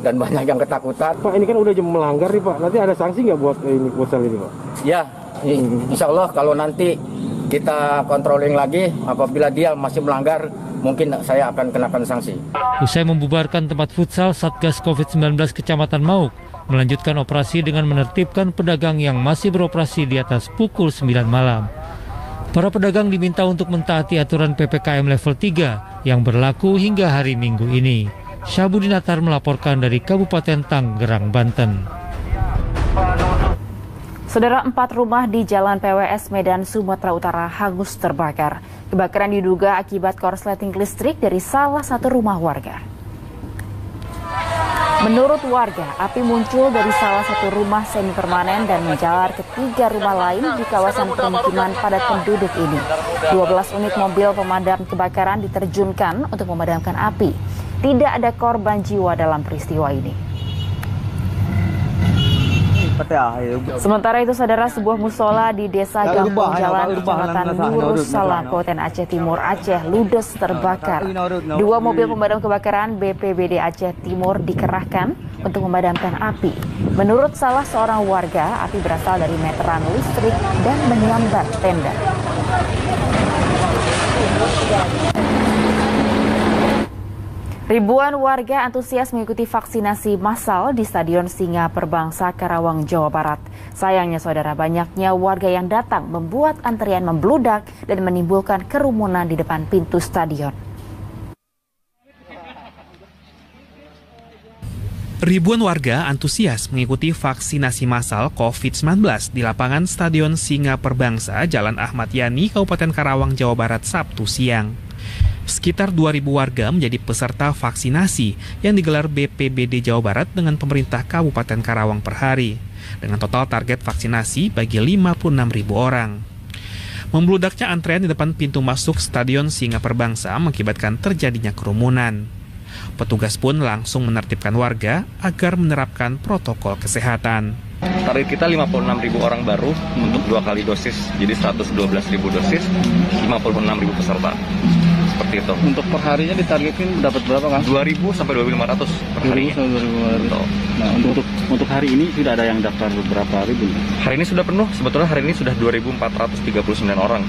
dan banyak yang ketakutan. Pak, ini kan udah melanggar nih Pak, nanti ada sanksi nggak buat ini futsal ini Pak? Ya, insya Allah kalau nanti kita controlling lagi, apabila dia masih melanggar, mungkin saya akan kenakan sanksi. Usai membubarkan tempat futsal, Satgas COVID-19 Kecamatan Mauk melanjutkan operasi dengan menertibkan pedagang yang masih beroperasi di atas pukul 9 malam. Para pedagang diminta untuk mentaati aturan PPKM level 3 yang berlaku hingga hari Minggu ini. Syahbudinatar melaporkan dari Kabupaten Tanggerang, Banten. Saudara, 4 rumah di Jalan PWS Medan, Sumatera Utara hangus terbakar. Kebakaran diduga akibat korsleting listrik dari salah satu rumah warga. Menurut warga, api muncul dari salah satu rumah semi permanen dan menjalar ke 3 rumah lain di kawasan permukiman padat penduduk ini. 12 unit mobil pemadam kebakaran diterjunkan untuk memadamkan api. Tidak ada korban jiwa dalam peristiwa ini. Sementara itu, saudara, sebuah musola di Desa Gampung Jalan, Kecamatan Nurus Salam, Kabupaten Aceh Timur, Aceh, ludes terbakar. 2 mobil pemadam kebakaran BPBD Aceh Timur dikerahkan untuk memadamkan api. Menurut salah seorang warga, api berasal dari meteran listrik dan menyambar tenda. Ribuan warga antusias mengikuti vaksinasi massal di Stadion Singa Perbangsa, Karawang, Jawa Barat. Sayangnya, saudara, banyaknya warga yang datang membuat antrian membludak dan menimbulkan kerumunan di depan pintu stadion. Ribuan warga antusias mengikuti vaksinasi massal COVID-19 di lapangan Stadion Singa Perbangsa, Jalan Ahmad Yani, Kabupaten Karawang, Jawa Barat, Sabtu siang. Sekitar 2.000 warga menjadi peserta vaksinasi yang digelar BPBD Jawa Barat dengan pemerintah Kabupaten Karawang per hari, dengan total target vaksinasi bagi 56.000 orang. Membludaknya antrean di depan pintu masuk Stadion Singa Perbangsa mengakibatkan terjadinya kerumunan. Petugas pun langsung menertibkan warga agar menerapkan protokol kesehatan. Target kita 56.000 orang baru untuk 2 kali dosis, jadi 112.000 dosis, 56.000 peserta. Seperti itu. Untuk perharinya ditargetkan dapat berapa, Kang? 2.000 sampai 2.500 per hari. 2.000 sampai 2.500. Nah, untuk hari ini sudah ada yang daftar berapa ribu? Hari ini sudah penuh, sebetulnya hari ini sudah 2.439 orang.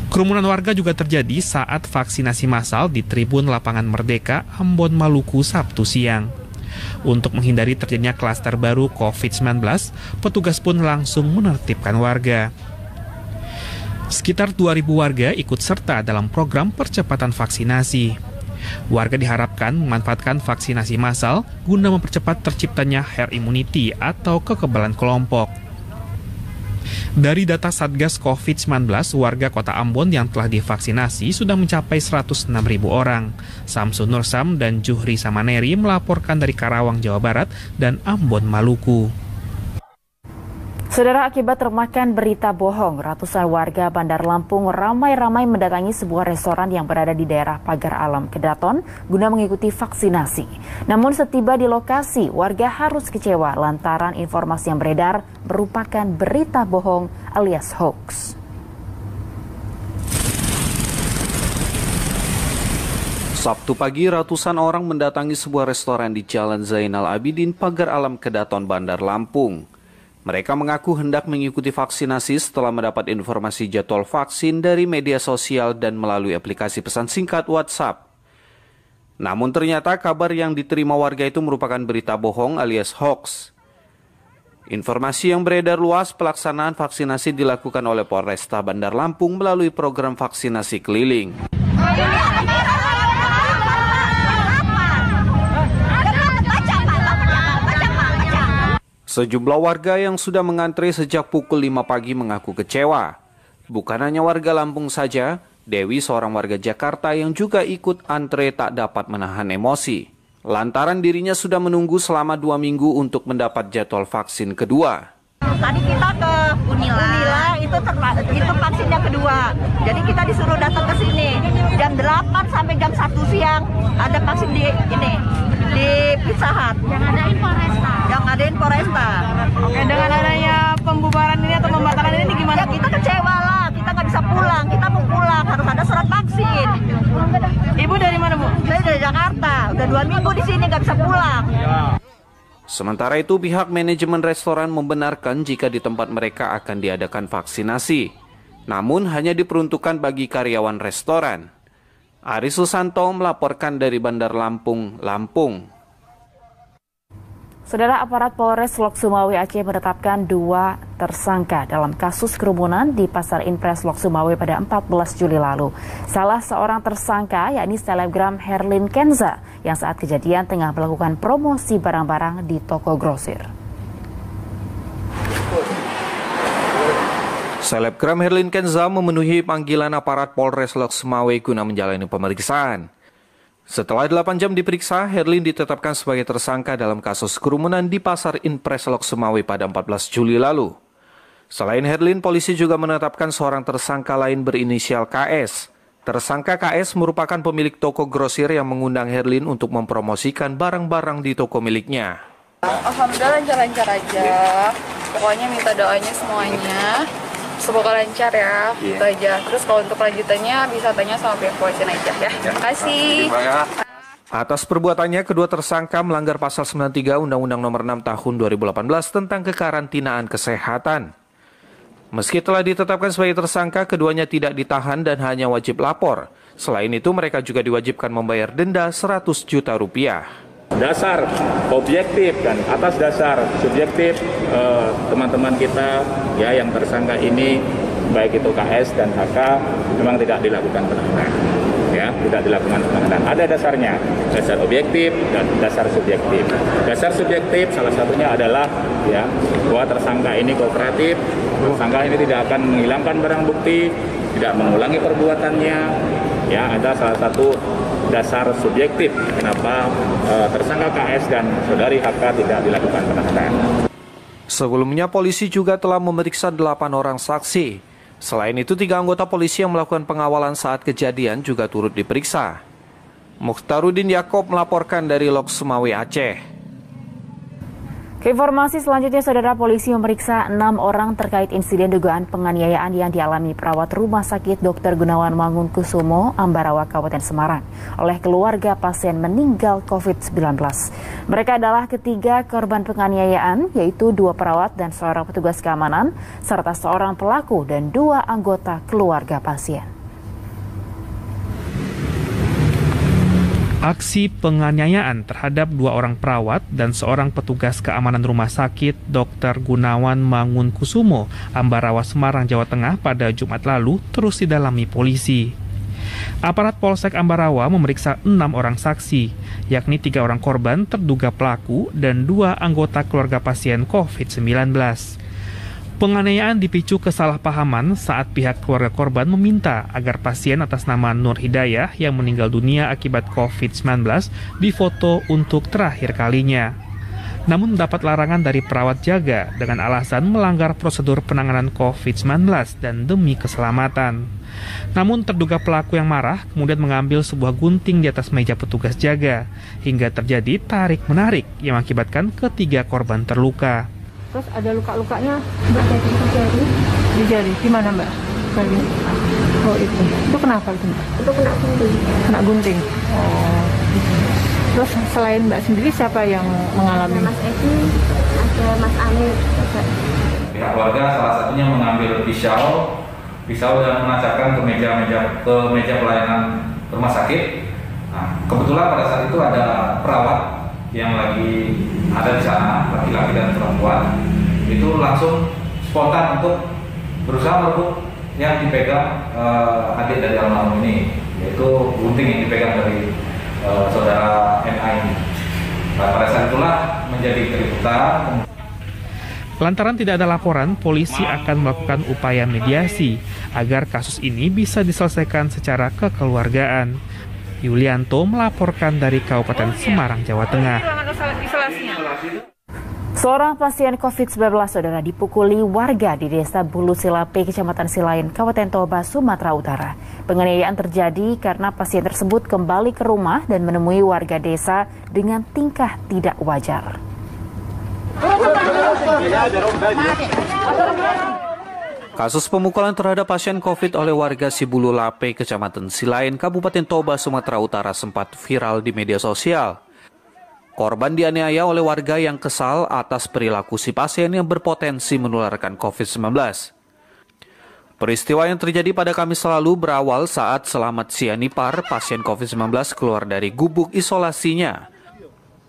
Kerumunan warga juga terjadi saat vaksinasi massal di Tribun Lapangan Merdeka, Ambon, Maluku, Sabtu siang. Untuk menghindari terjadinya klaster baru COVID-19, petugas pun langsung menertibkan warga. Sekitar 2.000 warga ikut serta dalam program percepatan vaksinasi. Warga diharapkan memanfaatkan vaksinasi massal guna mempercepat terciptanya herd immunity atau kekebalan kelompok. Dari data Satgas COVID-19, warga Kota Ambon yang telah divaksinasi sudah mencapai 106.000 orang. Samsun Nursam dan Juhri Samaneri melaporkan dari Karawang, Jawa Barat dan Ambon, Maluku. Saudara, akibat termakan berita bohong, ratusan warga Bandar Lampung ramai-ramai mendatangi sebuah restoran yang berada di daerah Pagar Alam, Kedaton guna mengikuti vaksinasi. Namun setiba di lokasi, warga harus kecewa lantaran informasi yang beredar merupakan berita bohong alias hoax. Sabtu pagi, ratusan orang mendatangi sebuah restoran di Jalan Zainal Abidin, Pagar Alam, Kedaton, Bandar Lampung. Mereka mengaku hendak mengikuti vaksinasi setelah mendapat informasi jadwal vaksin dari media sosial dan melalui aplikasi pesan singkat WhatsApp. Namun ternyata kabar yang diterima warga itu merupakan berita bohong alias hoax. Informasi yang beredar luas, pelaksanaan vaksinasi dilakukan oleh Polresta Bandar Lampung melalui program vaksinasi keliling. Sejumlah warga yang sudah mengantre sejak pukul 5 pagi mengaku kecewa. Bukan hanya warga Lampung saja, Dewi, seorang warga Jakarta yang juga ikut antre, tak dapat menahan emosi. Lantaran dirinya sudah menunggu selama 2 minggu untuk mendapat jadwal vaksin kedua. Tadi kita ke Unila itu vaksin yang kedua. Jadi kita disuruh datang ke sini jam 8 sampai jam 1 siang ada vaksin di Pizza Hut. Yang ngadain Polresta. Oke, dengan adanya pembubaran ini atau pembatalan ini gimana? Ya, kita kecewa lah, kita nggak bisa pulang, kita mau pulang, harus ada surat vaksin. Ibu dari mana, Bu? Saya dari Jakarta, udah 2 minggu di sini nggak bisa pulang. Sementara itu, pihak manajemen restoran membenarkan jika di tempat mereka akan diadakan vaksinasi, namun hanya diperuntukkan bagi karyawan restoran. Aris Susanto melaporkan dari Bandar Lampung, Lampung. Saudara, aparat Polres Lok Sumawe Aceh menetapkan 2 tersangka dalam kasus kerumunan di Pasar Impres Lok Sumawe pada 14 Juli lalu. Salah seorang tersangka yakni selebgram Herlin Kenza yang saat kejadian tengah melakukan promosi barang-barang di toko grosir. Selebgram Herlin Kenza memenuhi panggilan aparat Polres Lok Sumawe guna menjalani pemeriksaan. Setelah 8 jam diperiksa, Herlin ditetapkan sebagai tersangka dalam kasus kerumunan di Pasar Impres Lok Sumawe pada 14 Juli lalu. Selain Herlin, polisi juga menetapkan seorang tersangka lain berinisial KS. Tersangka KS merupakan pemilik toko grosir yang mengundang Herlin untuk mempromosikan barang-barang di toko miliknya. Alhamdulillah lancar-lancar aja. Pokoknya minta doanya semuanya. Semoga lancar ya, itu aja. Terus kalau untuk lanjutannya bisa tanya sama pihak kepolisian aja ya. Terima kasih. Atas perbuatannya, kedua tersangka melanggar pasal 93 Undang-Undang Nomor 6 Tahun 2018 tentang kekarantinaan kesehatan. Meski telah ditetapkan sebagai tersangka, keduanya tidak ditahan dan hanya wajib lapor. Selain itu, mereka juga diwajibkan membayar denda 100 juta rupiah. Dasar objektif dan atas dasar subjektif teman-teman kita ya yang tersangka ini baik itu KS dan HK memang tidak dilakukan penahanan ya, tidak dilakukan penahanan. Ada dasarnya, dasar objektif dan dasar subjektif. Dasar subjektif salah satunya adalah ya bahwa tersangka ini kooperatif, tersangka ini tidak akan menghilangkan barang bukti, tidak mengulangi perbuatannya. Ya, ada salah satu dasar subjektif kenapa tersangka KS dan saudari HK tidak dilakukan penahanan. Sebelumnya, polisi juga telah memeriksa 8 orang saksi. Selain itu, 3 anggota polisi yang melakukan pengawalan saat kejadian juga turut diperiksa. Mukhtaruddin Yaakob melaporkan dari Lok Sumawe, Aceh. Informasi selanjutnya, saudara, polisi memeriksa 6 orang terkait insiden dugaan penganiayaan yang dialami perawat Rumah Sakit Dr. Gunawan Mangunkusumo, Ambarawa, Kabupaten Semarang oleh keluarga pasien meninggal COVID-19. Mereka adalah ketiga korban penganiayaan, yaitu 2 perawat dan seorang petugas keamanan, serta seorang pelaku dan 2 anggota keluarga pasien. Aksi penganiayaan terhadap 2 orang perawat dan seorang petugas keamanan Rumah Sakit Dr. Gunawan Mangunkusumo, Ambarawa, Semarang, Jawa Tengah pada Jumat lalu terus didalami polisi. Aparat Polsek Ambarawa memeriksa 6 orang saksi, yakni 3 orang korban terduga pelaku dan 2 anggota keluarga pasien COVID-19. Penganiayaan dipicu kesalahpahaman saat pihak keluarga korban meminta agar pasien atas nama Nur Hidayah yang meninggal dunia akibat COVID-19 difoto untuk terakhir kalinya. Namun mendapat larangan dari perawat jaga dengan alasan melanggar prosedur penanganan COVID-19 dan demi keselamatan. Namun terduga pelaku yang marah kemudian mengambil sebuah gunting di atas meja petugas jaga hingga terjadi tarik-menarik yang mengakibatkan ketiga korban terluka. Terus ada luka-lukanya Mbak di jari. Di mana Mbak? Oh itu kenapa itu Mbak? Itu kena gunting. Kena gunting. Oh. Terus selain Mbak sendiri siapa yang mengalami? Ada Mas Edi, ada Mas Amir. Pihak keluarga salah satunya mengambil pisau dan menancapkan ke meja pelayanan rumah sakit. Nah, kebetulan pada saat itu ada perawat yang lagi ada di sana, laki-laki dan perempuan, itu langsung spontan untuk berusaha merebut yang dipegang adik dari almarhum ini, yaitu gunting yang dipegang dari saudara MA ini. Nah, pada saat itulah menjadi keributan. Lantaran tidak ada laporan, polisi akan melakukan upaya mediasi agar kasus ini bisa diselesaikan secara kekeluargaan. Yulianto melaporkan dari Kabupaten Semarang, Jawa Tengah. Seorang pasien COVID-19, saudara, dipukuli warga di Desa Bulu Silape, Kecamatan Silain, Kabupaten Toba, Sumatera Utara. Penganiayaan terjadi karena pasien tersebut kembali ke rumah dan menemui warga desa dengan tingkah tidak wajar. Kasus pemukulan terhadap pasien COVID oleh warga Sibulu Lape, Kecamatan Silain, Kabupaten Toba, Sumatera Utara sempat viral di media sosial. Korban dianiaya oleh warga yang kesal atas perilaku si pasien yang berpotensi menularkan COVID-19. Peristiwa yang terjadi pada Kamis lalu berawal saat Selamat Sianipar, pasien COVID-19 keluar dari gubuk isolasinya.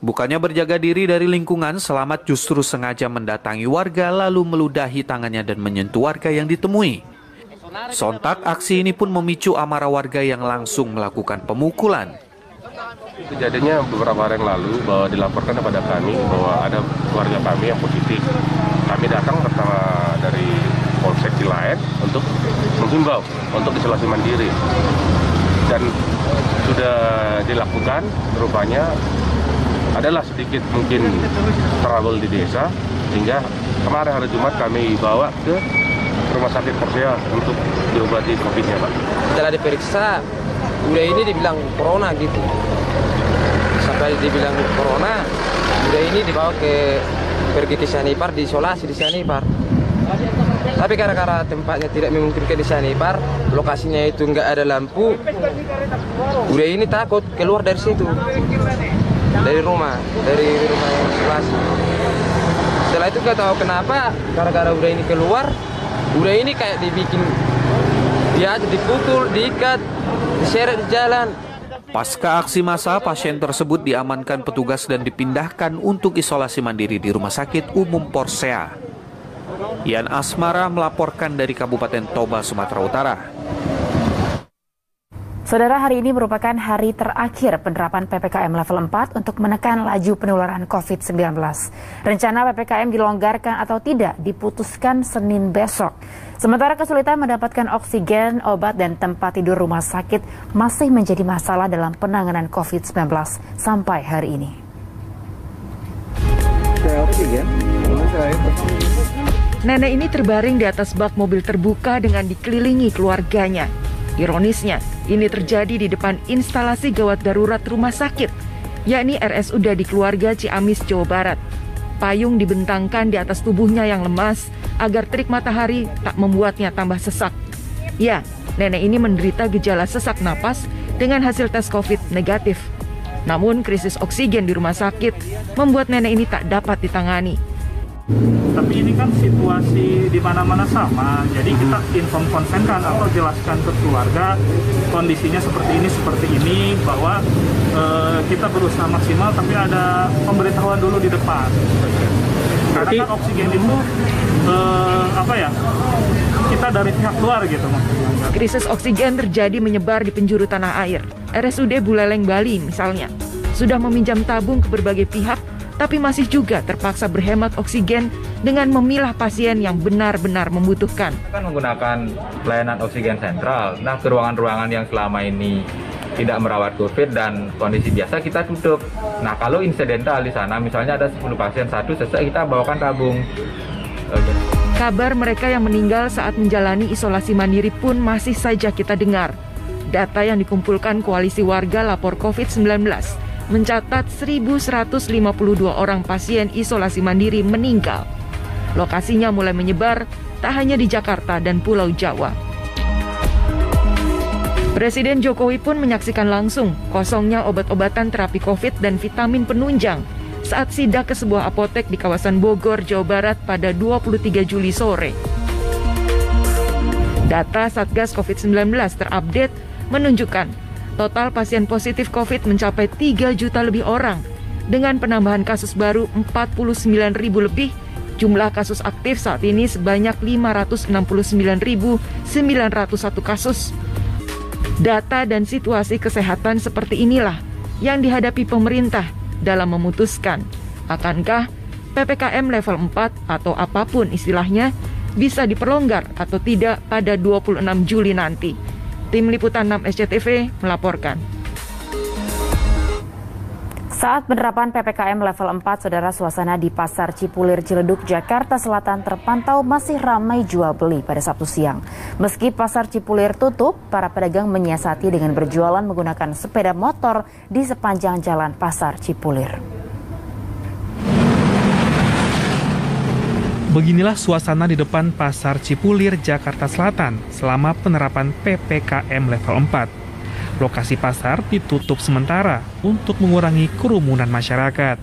Bukannya berjaga diri dari lingkungan, Selamat justru sengaja mendatangi warga lalu meludahi tangannya dan menyentuh warga yang ditemui. Sontak aksi ini pun memicu amarah warga yang langsung melakukan pemukulan. Kejadiannya beberapa hari yang lalu bahwa dilaporkan kepada kami bahwa ada keluarga kami yang positif. Kami datang pertama dari Polsek Cilaed untuk menghimbau untuk isolasi mandiri. Dan sudah dilakukan, rupanya adalah sedikit mungkin trouble di desa, sehingga kemarin hari Jumat kami bawa ke Rumah Sakit Persea untuk diobati COVID-nya, Pak. Setelah diperiksa, udah ini dibilang corona gitu. Sampai dibilang corona, udah ini dibawa pergi ke Sianipar, diisolasi di Sianipar. Tapi gara-gara tempatnya tidak memungkinkan di Sianipar, lokasinya itu nggak ada lampu, udah ini takut keluar dari situ, dari rumah yang isolasi. Setelah itu nggak tahu kenapa, gara-gara udah ini keluar, udah ini kayak dibikin, dia aja dipukul, diikat, diseret di jalan. Pasca aksi massa, pasien tersebut diamankan petugas dan dipindahkan untuk isolasi mandiri di Rumah Sakit Umum Persea. Ian Asmara melaporkan dari Kabupaten Toba, Sumatera Utara. Saudara, hari ini merupakan hari terakhir penerapan PPKM level 4 untuk menekan laju penularan COVID-19. Rencana PPKM dilonggarkan atau tidak diputuskan Senin besok. Sementara kesulitan mendapatkan oksigen, obat, dan tempat tidur rumah sakit masih menjadi masalah dalam penanganan COVID-19 sampai hari ini. Nenek ini terbaring di atas bak mobil terbuka dengan dikelilingi keluarganya. Ironisnya, ini terjadi di depan instalasi gawat darurat rumah sakit, yakni RSUD di Keluarga Ciamis, Jawa Barat. Payung dibentangkan di atas tubuhnya yang lemas agar terik matahari tak membuatnya tambah sesak. Ya, nenek ini menderita gejala sesak napas dengan hasil tes COVID negatif. Namun krisis oksigen di rumah sakit membuat nenek ini tak dapat ditangani. Tapi ini kan situasi di mana-mana sama, jadi kita konsenkan atau jelaskan ke keluarga kondisinya seperti ini, bahwa kita berusaha maksimal, tapi ada pemberitahuan dulu di depan. Karena kan oksigen itu kita dari pihak luar gitu. Krisis oksigen terjadi menyebar di penjuru tanah air. RSUD Buleleng, Bali misalnya, sudah meminjam tabung ke berbagai pihak, tapi masih juga terpaksa berhemat oksigen dengan memilah pasien yang benar-benar membutuhkan. Kita kan menggunakan pelayanan oksigen sentral. Nah, ke ruangan-ruangan yang selama ini tidak merawat COVID dan kondisi biasa kita tutup. Nah, kalau insidental di sana, misalnya ada 10 pasien, satu sesak, kita bawakan tabung. Kabar mereka yang meninggal saat menjalani isolasi mandiri pun masih saja kita dengar. Data yang dikumpulkan Koalisi Warga Lapor COVID-19 mencatat 1.152 orang pasien isolasi mandiri meninggal. Lokasinya mulai menyebar tak hanya di Jakarta dan Pulau Jawa. Presiden Jokowi pun menyaksikan langsung kosongnya obat-obatan terapi COVID dan vitamin penunjang saat sidak ke sebuah apotek di kawasan Bogor, Jawa Barat pada 23 Juli sore. Data Satgas COVID-19 terupdate menunjukkan total pasien positif COVID mencapai 3 juta lebih orang, dengan penambahan kasus baru 49.000 lebih. Jumlah kasus aktif saat ini sebanyak 569.901 kasus. Data dan situasi kesehatan seperti inilah yang dihadapi pemerintah dalam memutuskan akankah PPKM level 4 atau apapun istilahnya bisa diperlonggar atau tidak pada 26 Juli nanti. Tim Liputan 6 SCTV melaporkan. Saat penerapan PPKM level 4, saudara, suasana di Pasar Cipulir, Ciledug, Jakarta Selatan terpantau masih ramai jual beli pada Sabtu siang. Meski Pasar Cipulir tutup, para pedagang menyiasati dengan berjualan menggunakan sepeda motor di sepanjang jalan Pasar Cipulir. Beginilah suasana di depan Pasar Cipulir, Jakarta Selatan selama penerapan PPKM level 4. Lokasi pasar ditutup sementara untuk mengurangi kerumunan masyarakat.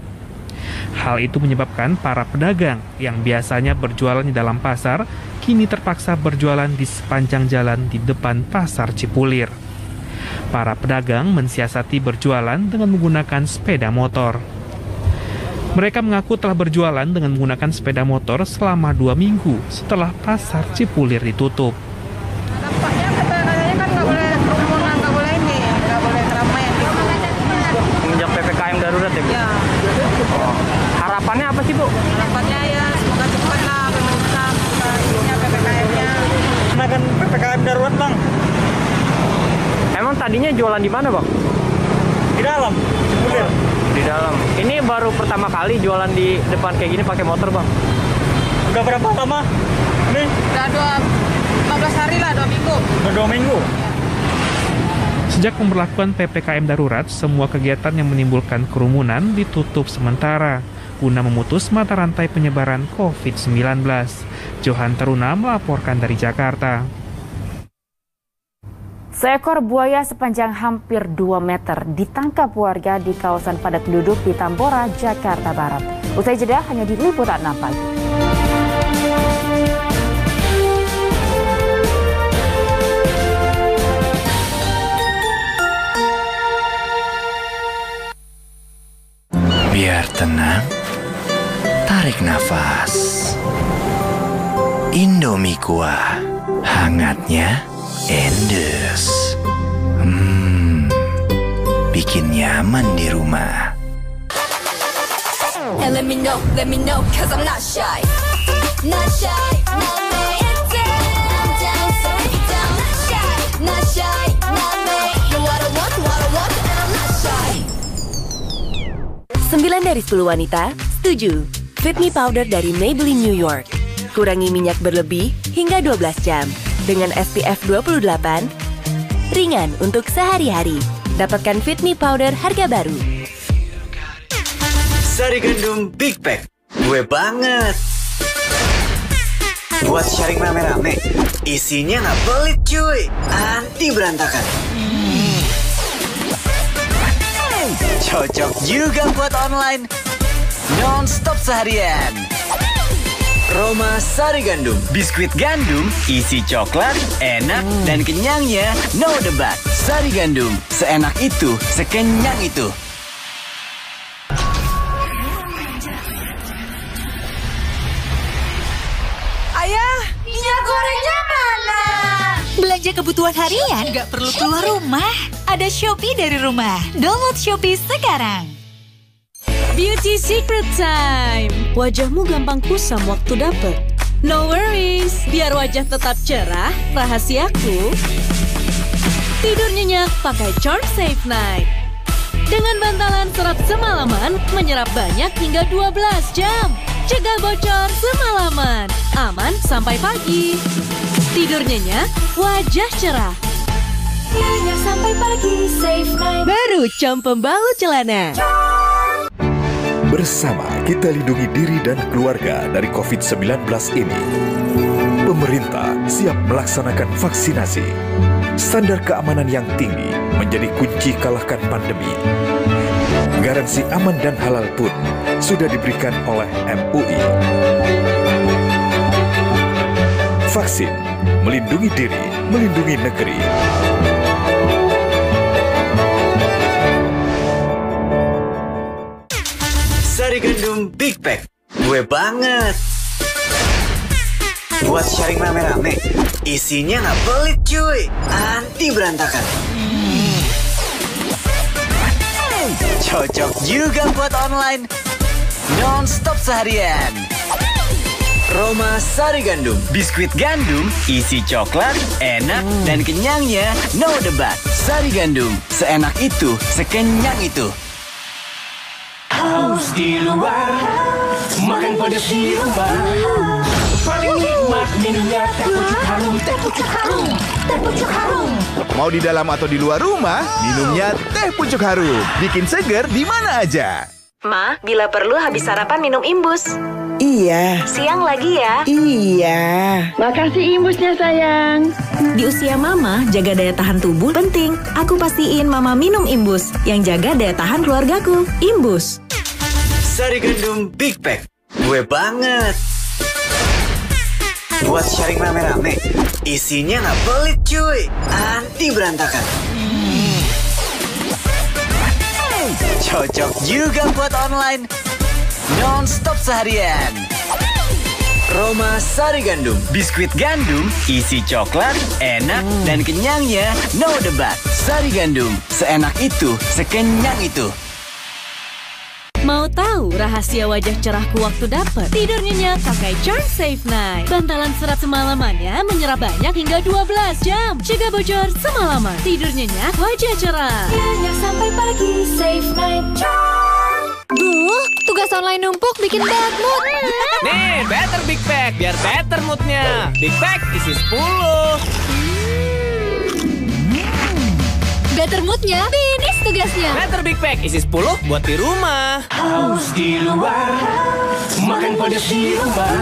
Hal itu menyebabkan para pedagang yang biasanya berjualan di dalam pasar kini terpaksa berjualan di sepanjang jalan di depan pasar Cipulir. Para pedagang mensiasati berjualan dengan menggunakan sepeda motor. Mereka mengaku telah berjualan dengan menggunakan sepeda motor selama 2 minggu setelah pasar Cipulir ditutup. Dampaknya katanya kan nggak boleh kerumunan, nggak boleh keramaian. Semenjak PPKM darurat ya, Bu? Ya. Harapannya apa sih, Bu? Harapannya ya semoga cepat lah pemerintah ininya PPKM-nya. Kenakan PPKM darurat, Bang. Emang tadinya jualan di mana, Bang? Di dalam, Cipulir. Di dalam. Ini baru pertama kali jualan di depan kayak gini pakai motor, Bang. Udah berapa lama? Ini? Udah 15 hari lah, 2 minggu. Udah 2 minggu. Sejak pemberlakuan PPKM darurat, semua kegiatan yang menimbulkan kerumunan ditutup sementara guna memutus mata rantai penyebaran COVID-19. Johan Teruna melaporkan dari Jakarta. Seekor buaya sepanjang hampir 2 meter ditangkap warga di kawasan padat penduduk di Tambora, Jakarta Barat. Usai jeda hanya di Liputan 6 Pagi. Biar tenang, tarik nafas. Indomie kuah, hangatnya endes. Bikin nyaman di rumah. And let me know, cause I'm not shy. Not shy, not me. I'm down, so down. Not shy, not me. Know what I want, and I'm not shy. 9 dari 10 wanita setuju. Fit Me Powder dari Maybelline New York. Kurangi minyak berlebih hingga 12 jam. Dengan SPF 28, ringan untuk sehari-hari. Dapatkan Fit Me Powder harga baru. Sari Gandum Big Pack, gue banget. Buat sharing rame-rame, isinya nggak pelit cuy, anti berantakan. Cocok juga buat online, non-stop seharian. Roma Sari Gandum, biskuit gandum, isi coklat, enak dan kenyangnya no debat. Sari Gandum, seenak itu, sekenyang itu. Ayah, minyak gorengnya mana? Belanja kebutuhan harian gak perlu keluar rumah. Ada Shopee dari rumah. Download Shopee sekarang. Beauty Secret Time. Wajahmu gampang kusam waktu dapet. No worries, biar wajah tetap cerah, rahasiaku. Tidur nyenyak pakai Charm Safe Night. Dengan bantalan serap semalaman, menyerap banyak hingga 12 jam. Cegah bocor semalaman, aman sampai pagi. Tidur nyenyak, wajah cerah. Nyenyak sampai pagi, Safe Night. Baru Charm pembalut celana. Bersama kita lindungi diri dan keluarga dari COVID-19 ini. Pemerintah siap melaksanakan vaksinasi. Standar keamanan yang tinggi menjadi kunci kalahkan pandemi. Garansi aman dan halal pun sudah diberikan oleh MUI. Vaksin melindungi diri, melindungi negeri. Sari Gandum Big Pack, gue banget. Buat sharing rame-rame, isinya nggak pelit cuy, anti berantakan. Cocok juga buat online, non-stop seharian. Roma Sari Gandum, biskuit gandum, isi coklat, enak dan kenyangnya no debat. Sari Gandum, seenak itu, sekenyang itu. Haus di luar, makan pedas di rumah. Paling nikmat minumnya teh pucuk harum, teh pucuk harum, teh pucuk harum. Mau di dalam atau di luar rumah, minumnya teh pucuk harum. Bikin seger di mana aja. Ma, bila perlu habis sarapan minum Imbus. Iya. Siang lagi ya? Iya. Makasih imbusnya sayang. Di usia mama, jaga daya tahan tubuh penting. Aku pastiin mama minum Imbus yang jaga daya tahan keluargaku. Imbus. Sari Gandum Big Pack. Gue banget. Buat sharing rame-rame. Isinya nggak pelit cuy. Anti berantakan. Cocok juga buat online. Non-stop seharian. Roma Sari Gandum, biskuit gandum, isi coklat, enak dan kenyangnya no debat. Sari Gandum, seenak itu, sekenyang itu. Mau tahu rahasia wajah cerahku waktu dapet? Tidur nyenyak pakai Charm Safe Night. Bantalan serat semalamannya menyerap banyak hingga 12 jam. Cegah bocor semalaman. Tidur nyenyak, wajah cerah. Nyenyak sampai pagi, Safe Night Charm. Duh, tugas online numpuk bikin bad mood. Nih, Better Big Pack, biar better moodnya. Big Pack isi 10. Better moodnya, finish tugasnya. Better Big Pack isi 10 buat di rumah. Haus di luar, makan pedas di rumah.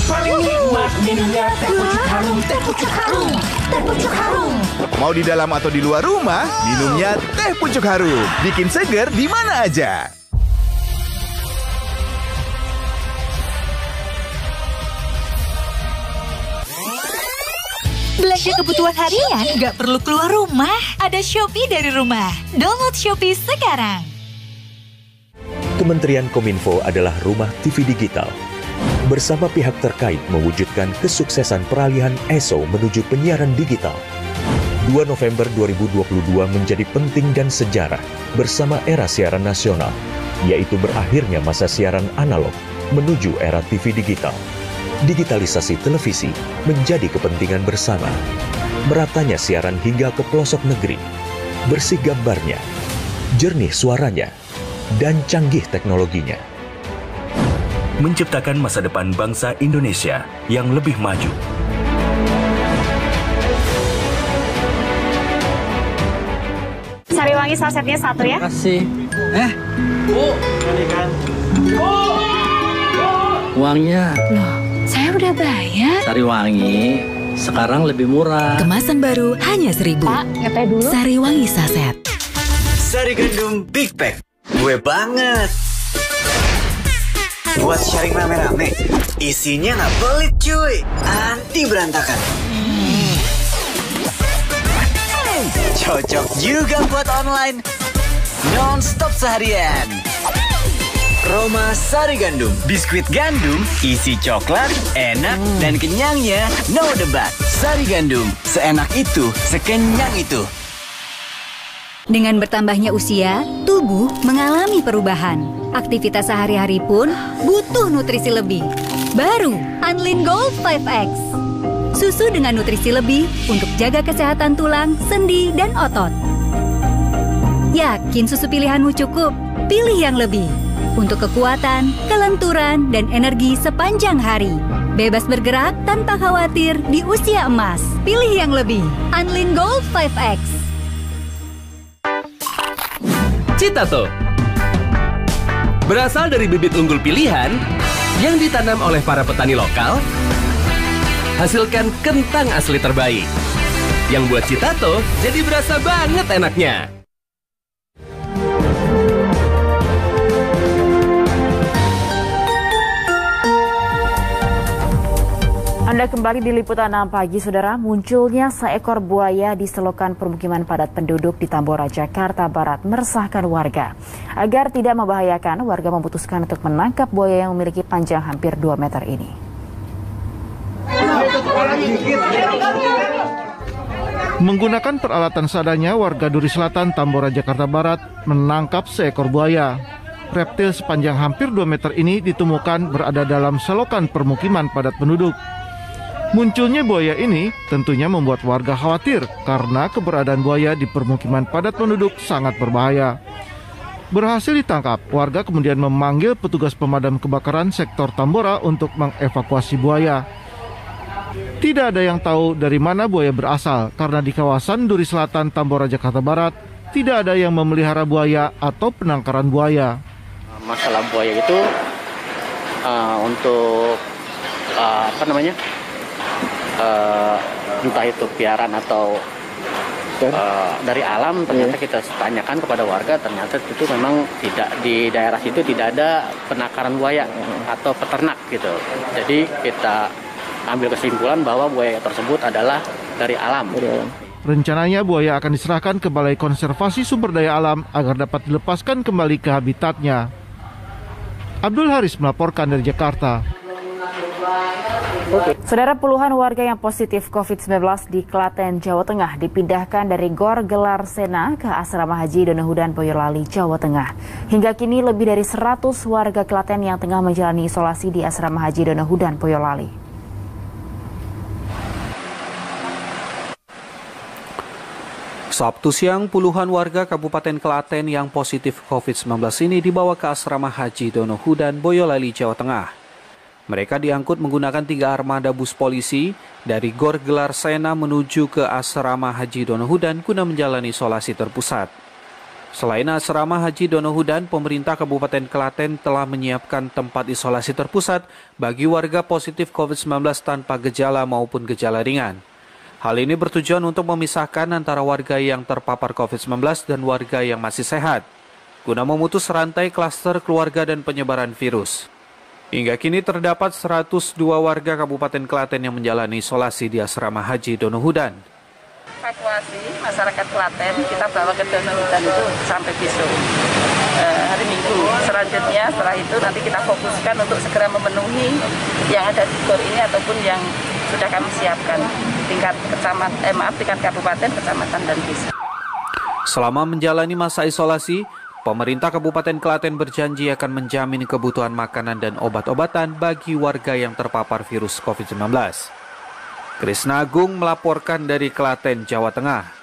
Paling nikmat minumnya teh pucuk harum, teh pucuk harum, teh pucuk harum. Mau di dalam atau di luar rumah, minumnya teh pucuk harum. Bikin seger di mana aja. Belanja kebutuhan harian nggak perlu keluar rumah. Ada Shopee dari rumah. Download Shopee sekarang. Kementerian Kominfo adalah rumah TV digital. Bersama pihak terkait mewujudkan kesuksesan peralihan ESO menuju penyiaran digital. 2 November 2022 menjadi penting dan sejarah bersama era siaran nasional, yaitu berakhirnya masa siaran analog menuju era TV digital. Digitalisasi televisi menjadi kepentingan bersama. Meratanya siaran hingga ke pelosok negeri. Bersih gambarnya, jernih suaranya, dan canggih teknologinya. Menciptakan masa depan bangsa Indonesia yang lebih maju. Sariwangi sasetnya 1 ya. Kasih. Bu. Uangnya. Loh, saya udah bayar. Sariwangi sekarang lebih murah. Kemasan baru hanya 1.000. Pak, ngeteh dulu. Sariwangi saset. Sari Gandum Big Pack. Gue banget. Buat sharing rame-rame. Isinya nggak pelit cuy. Anti berantakan. Cocok juga buat online. Non-stop seharian. Roma Sari Gandum, biskuit gandum, isi coklat, enak dan kenyangnya no debat. Sari Gandum, seenak itu, sekenyang itu. Dengan bertambahnya usia, tubuh mengalami perubahan. Aktivitas sehari-hari pun butuh nutrisi lebih. Baru, Anlin Gold 5X. Susu dengan nutrisi lebih untuk jaga kesehatan tulang, sendi, dan otot. Yakin susu pilihanmu cukup? Pilih yang lebih. Untuk kekuatan, kelenturan, dan energi sepanjang hari. Bebas bergerak tanpa khawatir di usia emas. Pilih yang lebih. Anlin Gold 5X. Citato berasal dari bibit unggul pilihan yang ditanam oleh para petani lokal, hasilkan kentang asli terbaik. Yang buat Citato jadi berasa banget enaknya. Anda kembali di Liputan 6 Pagi, Saudara. Munculnya seekor buaya di selokan permukiman padat penduduk di Tambora, Jakarta Barat meresahkan warga. Agar tidak membahayakan, warga memutuskan untuk menangkap buaya yang memiliki panjang hampir 2 meter ini. Menggunakan peralatan seadanya, warga Duri Selatan, Tambora, Jakarta Barat menangkap seekor buaya. Reptil sepanjang hampir 2 meter ini ditemukan berada dalam selokan permukiman padat penduduk. Munculnya buaya ini tentunya membuat warga khawatir karena keberadaan buaya di permukiman padat penduduk sangat berbahaya. Berhasil ditangkap, warga kemudian memanggil petugas pemadam kebakaran sektor Tambora untuk mengevakuasi buaya. Tidak ada yang tahu dari mana buaya berasal karena di kawasan Duri Selatan, Tambora, Jakarta Barat tidak ada yang memelihara buaya atau penangkaran buaya. Masalah buaya itu untuk entah itu piaran atau dari alam, ternyata kita tanyakan kepada warga, ternyata itu memang tidak, di daerah situ tidak ada penangkaran buaya atau peternak gitu. Jadi kita ambil kesimpulan bahwa buaya tersebut adalah dari alam. Rencananya buaya akan diserahkan ke Balai Konservasi Sumber Daya Alam agar dapat dilepaskan kembali ke habitatnya. Abdul Haris melaporkan dari Jakarta. Saudara, puluhan warga yang positif COVID-19 di Klaten, Jawa Tengah dipindahkan dari Gor Gelar Sena ke Asrama Haji Donohudan Boyolali, Jawa Tengah. Hingga kini lebih dari 100 warga Klaten yang tengah menjalani isolasi di Asrama Haji Donohudan Boyolali. Sabtu siang, puluhan warga Kabupaten Klaten yang positif COVID-19 ini dibawa ke Asrama Haji Donohudan Boyolali, Jawa Tengah. Mereka diangkut menggunakan 3 armada bus polisi dari Gor Gelar Sena menuju ke Asrama Haji Donohudan guna menjalani isolasi terpusat. Selain Asrama Haji Donohudan, pemerintah Kabupaten Klaten telah menyiapkan tempat isolasi terpusat bagi warga positif COVID-19 tanpa gejala maupun gejala ringan. Hal ini bertujuan untuk memisahkan antara warga yang terpapar COVID-19 dan warga yang masih sehat, guna memutus rantai klaster keluarga dan penyebaran virus. Hingga kini terdapat 102 warga Kabupaten Klaten yang menjalani isolasi di Asrama Haji Donohudan. Evakuasi masyarakat Klaten kita bawa ke Donohudan itu sampai besok hari Minggu. Selanjutnya setelah itu nanti kita fokuskan untuk segera memenuhi yang ada di Gor ini ataupun yang sudah kami siapkan tingkat kabupaten, kecamatan, dan desa. Selama menjalani masa isolasi, pemerintah Kabupaten Klaten berjanji akan menjamin kebutuhan makanan dan obat-obatan bagi warga yang terpapar virus COVID-19. Krisna Agung melaporkan dari Klaten, Jawa Tengah.